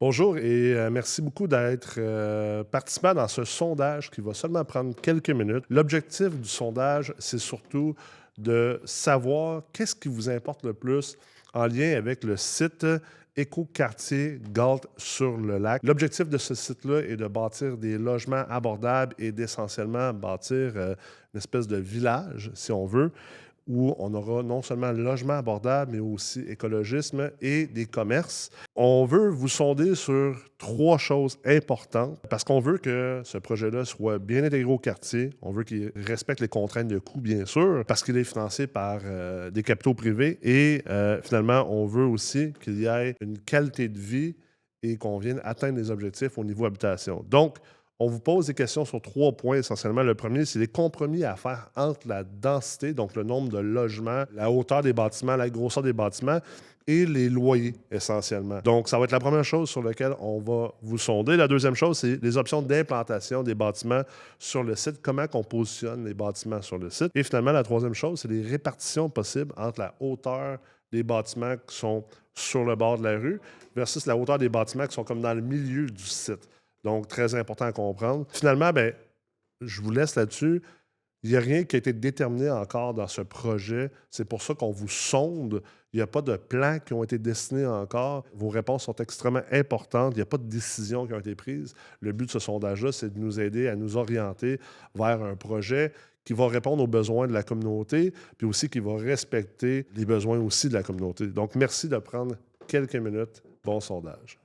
Bonjour et merci beaucoup d'être participant dans ce sondage qui va seulement prendre quelques minutes. L'objectif du sondage, c'est surtout de savoir qu'est-ce qui vous importe le plus en lien avec le site Écoquartier Galt sur le lac. L'objectif de ce site-là est de bâtir des logements abordables et d'essentiellement bâtir une espèce de village, si on veut, où on aura non seulement le logement abordable, mais aussi écologisme et des commerces. On veut vous sonder sur 3 choses importantes parce qu'on veut que ce projet-là soit bien intégré au quartier. On veut qu'il respecte les contraintes de coût, bien sûr, parce qu'il est financé par des capitaux privés et finalement, on veut aussi qu'il y ait une qualité de vie et qu'on vienne atteindre les objectifs au niveau habitation. Donc, on vous pose des questions sur 3 points essentiellement. Le premier, c'est les compromis à faire entre la densité, donc le nombre de logements, la hauteur des bâtiments, la grosseur des bâtiments et les loyers essentiellement. Donc, ça va être la première chose sur laquelle on va vous sonder. La deuxième chose, c'est les options d'implantation des bâtiments sur le site, comment on positionne les bâtiments sur le site. Et finalement, la troisième chose, c'est les répartitions possibles entre la hauteur des bâtiments qui sont sur le bord de la rue versus la hauteur des bâtiments qui sont comme dans le milieu du site. Donc, très important à comprendre. Finalement, ben, je vous laisse là-dessus. Il n'y a rien qui a été déterminé encore dans ce projet. C'est pour ça qu'on vous sonde. Il n'y a pas de plans qui ont été dessinés encore. Vos réponses sont extrêmement importantes. Il n'y a pas de décisions qui ont été prises. Le but de ce sondage-là, c'est de nous aider à nous orienter vers un projet qui va répondre aux besoins de la communauté, puis aussi qui va respecter les besoins aussi de la communauté. Donc, merci de prendre quelques minutes. Bon sondage.